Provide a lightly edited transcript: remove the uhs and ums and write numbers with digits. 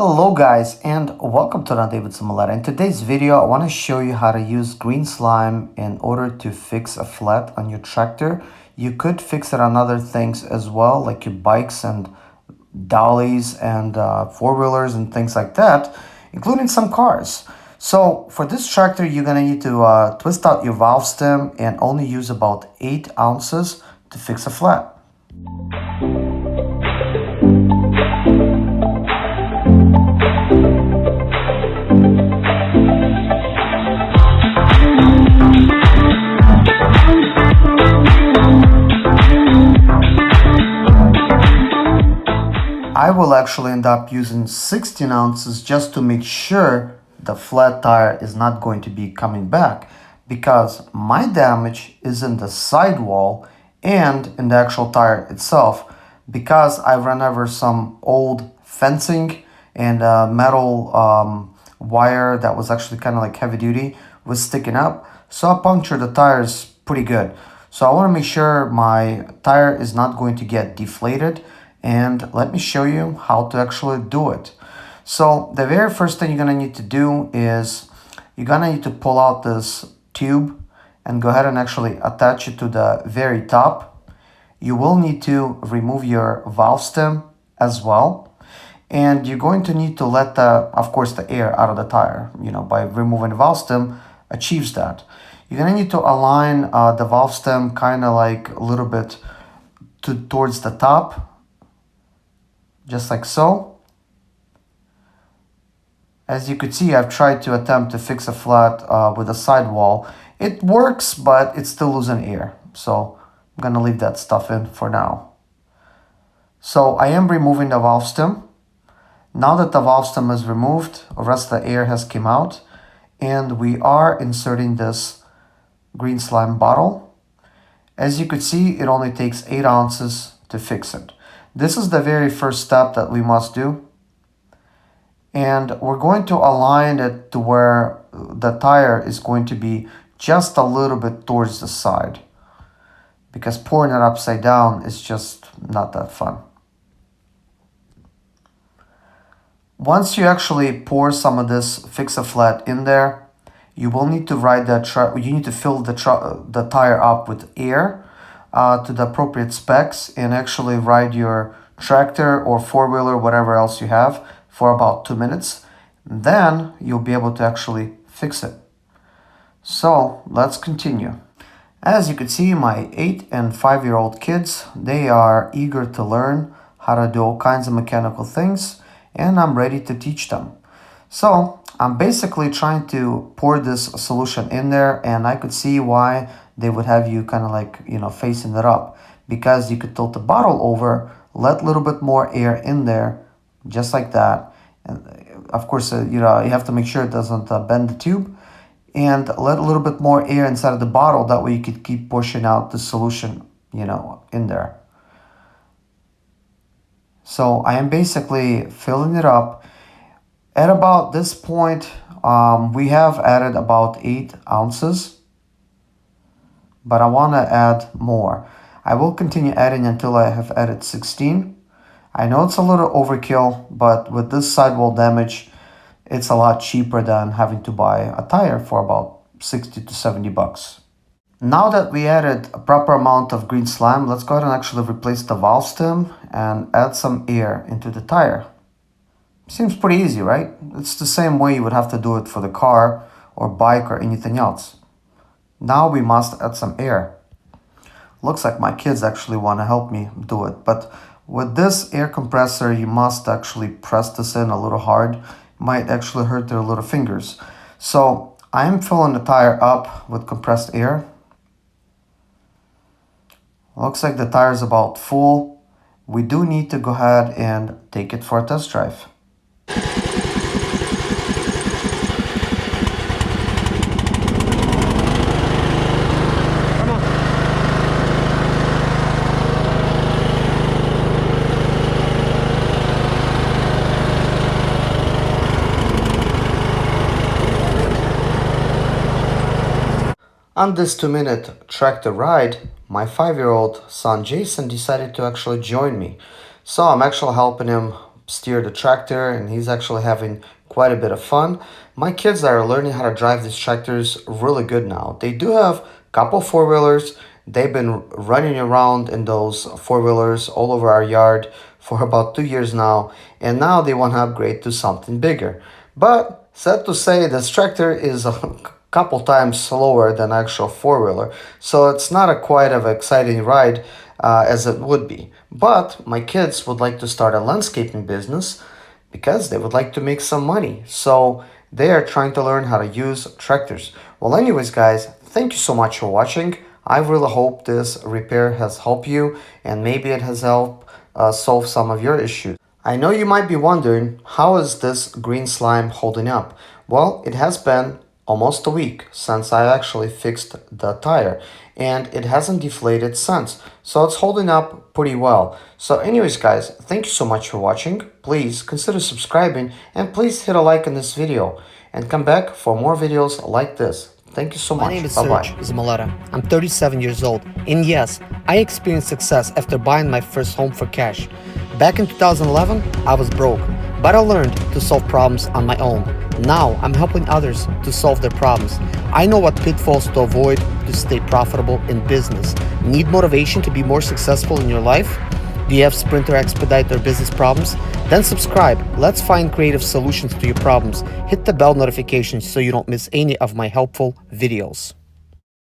Hello guys and welcome to David Simulator. In today's video I want to show you how to use green slime in order to fix a flat on your tractor. You could fix it on other things as well, like your bikes and dollies and four-wheelers and things like that, including some cars. So for this tractor you're going to need to twist out your valve stem and only use about 8 ounces to fix a flat. I will actually end up using 16 ounces just to make sure the flat tire is not going to be coming back, because my damage is in the sidewall and in the actual tire itself, because I ran over some old fencing and metal wire that was actually kind of like heavy duty was sticking up, so I punctured the tires pretty good. So I want to make sure my tire is not going to get deflated, and let me show you how to actually do it. So the very first thing you're gonna need to do is you're gonna need to pull out this tube and go ahead and actually attach it to the very top. You will need to remove your valve stem as well, and you're going to need to let of course the air out of the tire, by removing the valve stem achieves that. You're gonna need to align the valve stem kind of like a little bit towards the top, just like so. As you could see, I've tried to attempt to fix a flat with a sidewall. It works, but it's still losing air. So I'm gonna leave that stuff in for now. So I am removing the valve stem. Now that the valve stem is removed, the rest of the air has come out, and we are inserting this green slime bottle. As you could see, it only takes 8 ounces to fix it. This is the very first step that we must do. And we're going to align it to where the tire is going to be just a little bit towards the side, because pouring it upside down is just not that fun. Once you actually pour some of this fix-a-flat in there, you will need to you need to fill the tire up with air to the appropriate specs, and actually ride your tractor or four-wheeler, whatever else you have, for about 2 minutes. Then you'll be able to actually fix it. So let's continue. As you can see, my 8 and 5-year-old kids, they are eager to learn how to do all kinds of mechanical things, and I'm ready to teach them. So I'm basically trying to pour this solution in there, and I could see why they would have you kind of like, facing it up, because you could tilt the bottle over, let a little bit more air in there, just like that. And of course, you have to make sure it doesn't bend the tube, and let a little bit more air inside of the bottle. That way you could keep pushing out the solution, in there. So I am basically filling it up. At about this point, we have added about 8 ounces. But I want to add more. I will continue adding until I have added 16. I know it's a little overkill, but with this sidewall damage, it's a lot cheaper than having to buy a tire for about 60 to 70 bucks. Now that we added a proper amount of green slime, let's go ahead and actually replace the valve stem and add some air into the tire. Seems pretty easy, right? It's the same way you would have to do it for the car or bike or anything else. Now we must add some air. Looks like my kids actually want to help me do it, but with this air compressor, you must actually press this in a little hard. It might actually hurt their little fingers. So I am filling the tire up with compressed air. Looks like the tire is about full. We do need to go ahead and take it for a test drive. On this 2-minute tractor ride, my 5-year-old son Jason decided to actually join me. So I'm actually helping him steer the tractor, and he's actually having quite a bit of fun. My kids are learning how to drive these tractors really good now. They do have a couple four-wheelers. They've been running around in those four-wheelers all over our yard for about 2 years now, and now they want to upgrade to something bigger. But sad to say, this tractor is a couple times slower than actual four-wheeler, so it's not a quite of exciting ride as it would be. But my kids would like to start a landscaping business because they would like to make some money. So they are trying to learn how to use tractors. Well, anyways, guys, thank you so much for watching. I really hope this repair has helped you, and maybe it has helped solve some of your issues. I know you might be wondering, how is this green slime holding up? Well, it has been almost a week since I actually fixed the tire, and it hasn't deflated since, so it's holding up pretty well. So anyways, guys, thank you so much for watching. Please consider subscribing, and please hit a like on this video and come back for more videos like this. Thank you so much. My name is Bye-bye. Serge Zamoleta. I'm 37 years old, and yes, I experienced success after buying my first home for cash. Back in 2011, I was broke, but I learned to solve problems on my own. Now, I'm helping others to solve their problems. I know what pitfalls to avoid to stay profitable in business. Need motivation to be more successful in your life? Do you have Sprinter expedite or business problems? Then subscribe. Let's find creative solutions to your problems. Hit the bell notification so you don't miss any of my helpful videos.